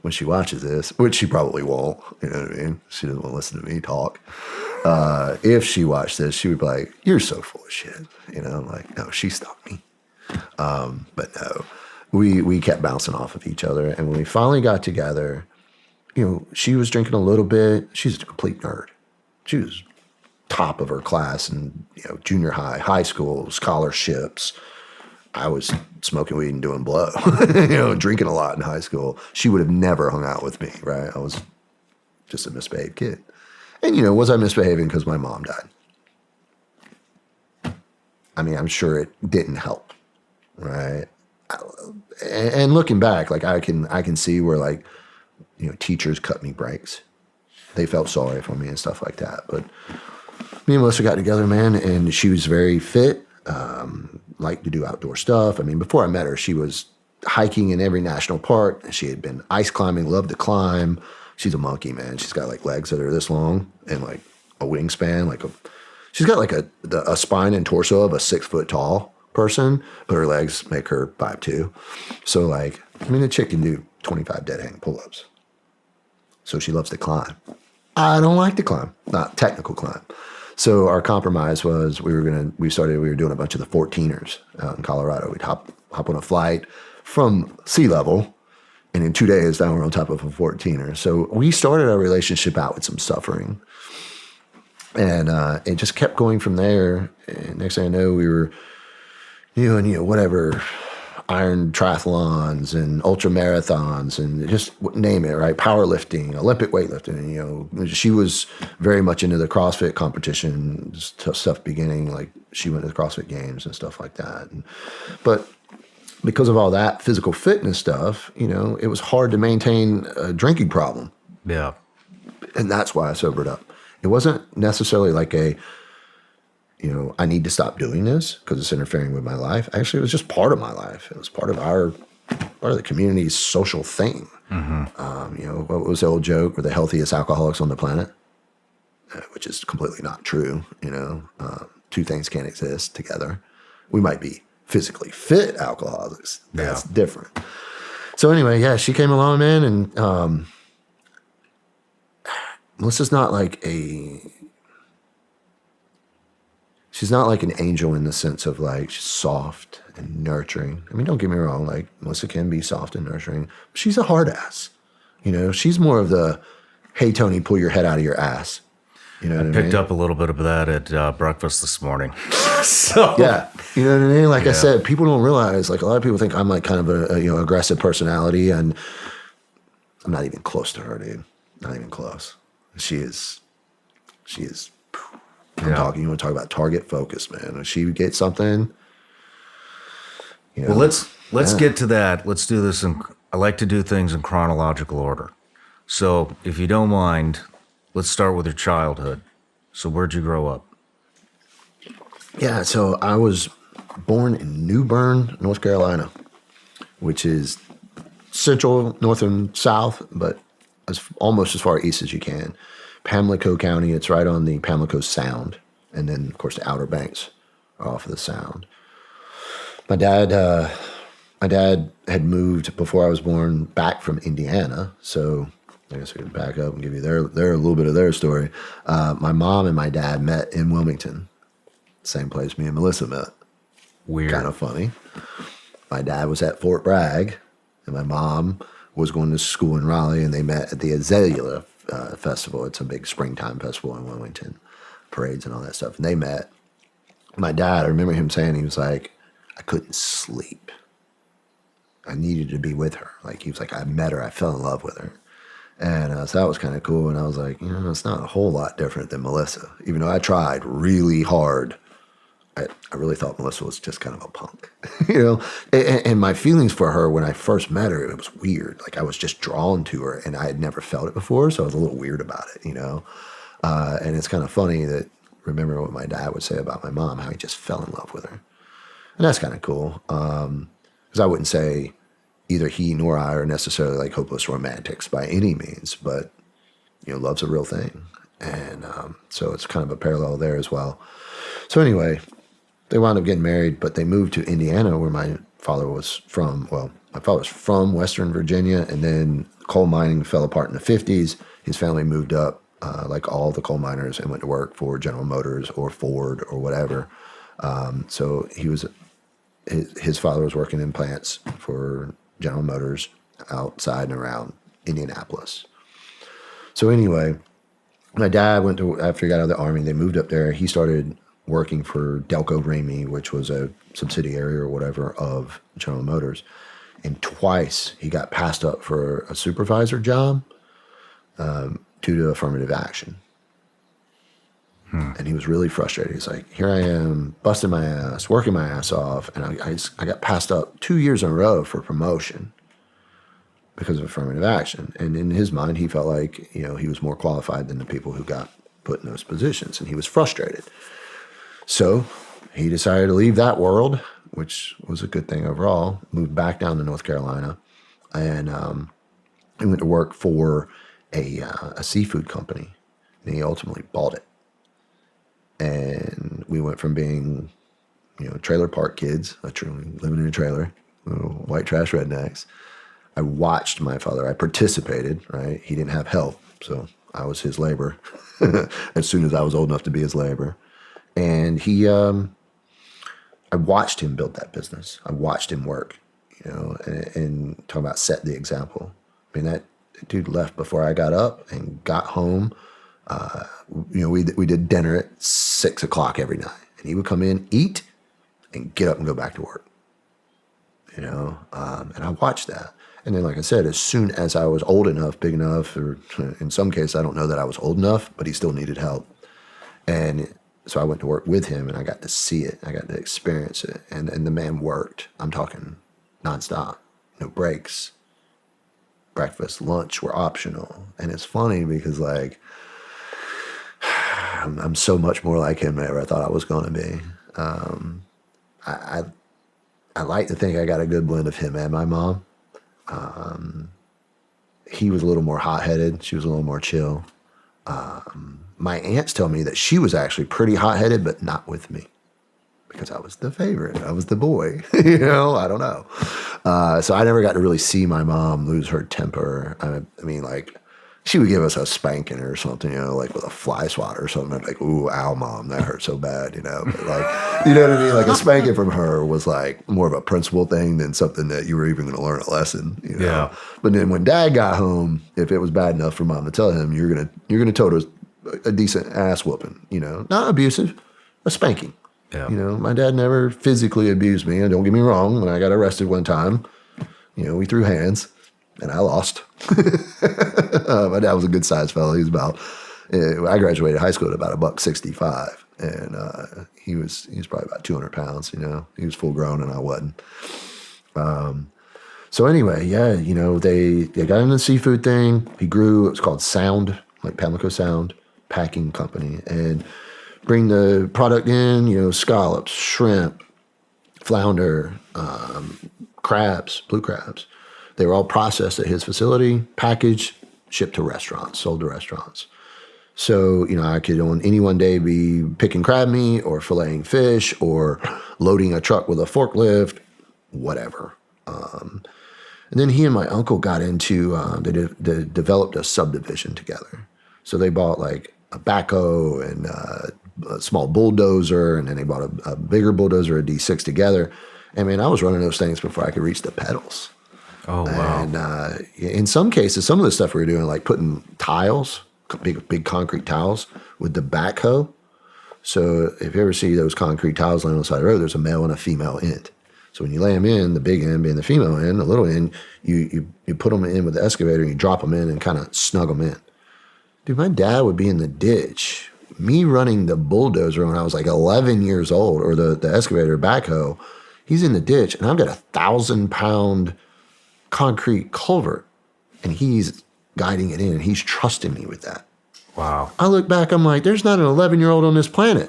when she watches this, which she probably won't, you know what I mean? She doesn't want to listen to me talk. If she watched this, she would be like, "You're so full of shit." You know, I'm like, no, she stopped me. But no, we kept bouncing off of each other. And when we finally got together, you know, she was drinking a little bit. She's a complete nerd. She was top of her class in, you know, junior high, high school, scholarships. I was smoking weed and doing blow, you know, drinking a lot in high school. She would have never hung out with me, right? I was just a misbehaved kid. And, you know, was I misbehaving because my mom died? I mean, I'm sure it didn't help, right? And looking back, like I can see where, like, you know, teachers cut me breaks. They felt sorry for me and stuff like that. But me and Melissa got together, man, and she was very fit, liked to do outdoor stuff. I mean, before I met her, she was hiking in every national park. She had been ice climbing, loved to climb. She's a monkey, man. She's got like legs that are this long and like a wingspan, she's got like a spine and torso of a 6 foot tall person, but her legs make her 5'2". So like, I mean, the chick can do 25 dead hang pull-ups. So she loves to climb. I don't like to climb, not technical climb. So our compromise was we were doing a bunch of the 14ers out in Colorado. We'd hop on a flight from sea level, and in 2 days, now we're on top of a 14er. So we started our relationship out with some suffering. And it just kept going from there. And next thing I know, we were doing, you know, whatever, iron triathlons and ultra marathons and just name it, right? Powerlifting, Olympic weightlifting. And, you know, she was very much into the CrossFit competition stuff beginning. Like she went to the CrossFit games and stuff like that. But because of all that physical fitness stuff, you know, it was hard to maintain a drinking problem. Yeah. And that's why I sobered up. It wasn't necessarily like you know, I need to stop doing this because it's interfering with my life. Actually, it was just part of my life. It was part of the community's social thing. Mm-hmm. You know, what was the old joke? We're the healthiest alcoholics on the planet, which is completely not true. You know, two things can't exist together. We might be physically fit alcoholics. That's different. So anyway, yeah, she came along, man, and Melissa's not like she's not like an angel in the sense of like she's soft and nurturing. I mean, don't get me wrong, like Melissa can be soft and nurturing. She's a hard ass. You know, she's more of the, hey, Tony, pull your head out of your ass. You know what I mean? Picked up a little bit of that at breakfast this morning. So yeah, you know what I mean? Like I said, people don't realize, like a lot of people think I'm like kind of a you know, aggressive personality, and I'm not even close to her, dude. Not even close. She is. I'm talking. You want to talk about target focus, man? When she gets something, you know. Well, let's get to that. Let's do this. I like to do things in chronological order. So, if you don't mind, let's start with your childhood. So, where'd you grow up? Yeah, so I was born in New Bern, North Carolina, which is central, north, and south, but almost as far east as you can. Pamlico County, it's right on the Pamlico Sound. And then, of course, the Outer Banks are off of the Sound. My dad had moved before I was born back from Indiana. So I guess we can back up and give you their a little bit of their story. My mom and my dad met in Wilmington. Same place me and Melissa met. Weird. Kind of funny. My dad was at Fort Bragg, and my mom was going to school in Raleigh, and they met at the Azalea Festival. It's a big springtime festival in Wilmington, parades and all that stuff. And they met. My dad, I remember him saying, he was like, I couldn't sleep. I needed to be with her. Like, he was like, I met her. I fell in love with her. And so that was kind of cool. And I was like, you know, it's not a whole lot different than Melissa. Even though I tried really hard, I really thought Melissa was just kind of a punk, you know? And my feelings for her when I first met her, it was weird. Like, I was just drawn to her, and I had never felt it before, so I was a little weird about it, you know? And it's kind of funny that, remember what my dad would say about my mom, how he just fell in love with her. And that's kind of cool. Because I wouldn't say either he nor I are necessarily like hopeless romantics by any means, but, you know, love's a real thing. And so it's kind of a parallel there as well. So anyway, they wound up getting married, but they moved to Indiana where my father was from, my father was from Western Virginia, and then coal mining fell apart in the 50s. His family moved up, like all the coal miners, and went to work for General Motors or Ford or whatever. So his father was working in plants for General Motors outside and around Indianapolis. So anyway, my dad after he got out of the Army, they moved up there. He started working for Delco Remy, which was a subsidiary or whatever of General Motors. And twice he got passed up for a supervisor job due to affirmative action. And he was really frustrated. He's like, here I am, busting my ass, working my ass off, and I got passed up 2 years in a row for promotion because of affirmative action. And in his mind, he felt like, he was more qualified than the people who got put in those positions, and he was frustrated. So he decided to leave that world, which was a good thing overall, moved back down to North Carolina, and he went to work for a seafood company, and he ultimately bought it. And we went from being, trailer park kids, literally living in a trailer, white trash rednecks. I watched my father. I participated, right? He didn't have help, so I was his labor as soon as I was old enough to be his labor. And I watched him build that business. I watched him work, and talk about set the example. I mean, that dude left before I got up and got home. We did dinner at 6 o'clock every night, and he would come in, eat, and get up and go back to work. And I watched that. And then, like I said, as soon as I was old enough, big enough, or in some cases, I don't know that I was old enough, but he still needed help. And so I went to work with him, and I got to see it. I got to experience it. And the man worked. I'm talking nonstop, no breaks. Breakfast, lunch were optional. And it's funny because, like, I'm so much more like him than I ever thought I was going to be. I like to think I got a good blend of him and my mom. He was a little more hot-headed. She was a little more chill. My aunts tell me that she was actually pretty hot-headed, but not with me because I was the favorite. I was the boy. I don't know. So I never got to really see my mom lose her temper. I mean, like, she would give us a spanking or something, like with a fly swatter or something. I'd be like, ooh, ow, Mom, that hurt so bad, But like, you know what I mean? Like a spanking from her was like more of a principle thing than something that you were even going to learn a lesson, Yeah. But then when Dad got home, if it was bad enough for Mom to tell him, you're gonna tote a decent ass whooping, not abusive, a spanking. Yeah. My dad never physically abused me. And don't get me wrong, when I got arrested one time, we threw hands. And I lost. My dad was a good sized fellow. He was I graduated high school at about $165, and he was probably about 200 pounds. He was full grown, and I wasn't. So anyway, yeah, they got into the seafood thing. He grew. It was called Sound, like Pamlico Sound Packing Company, and bring the product in. Scallops, shrimp, flounder, crabs, blue crabs. They were all processed at his facility, packaged, shipped to restaurants, sold to restaurants. So, I could on any one day be picking crab meat or filleting fish or loading a truck with a forklift, whatever. And then he and my uncle got into, they developed a subdivision together. So they bought like a backhoe and a small bulldozer, and then they bought a bigger bulldozer, a D6 together. I mean, I was running those things before I could reach the pedals. Oh, wow. And in some cases, some of the stuff we were doing, like putting tiles, big concrete tiles with the backhoe. So if you ever see those concrete tiles laying on the side of the road, there's a male and a female end. So when you lay them in, the big end being the female end, the little end, you put them in with the excavator and you drop them in and kind of snug them in. Dude, my dad would be in the ditch. Me running the bulldozer when I was like 11 years old, or the excavator backhoe, he's in the ditch, and I've got 1,000-pound concrete culvert, and he's guiding it in, and he's trusting me with that. Wow. I look back, I'm like, there's not an 11-year-old on this planet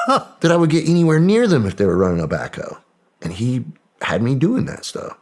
that I would get anywhere near them if they were running a backhoe. And he had me doing that stuff.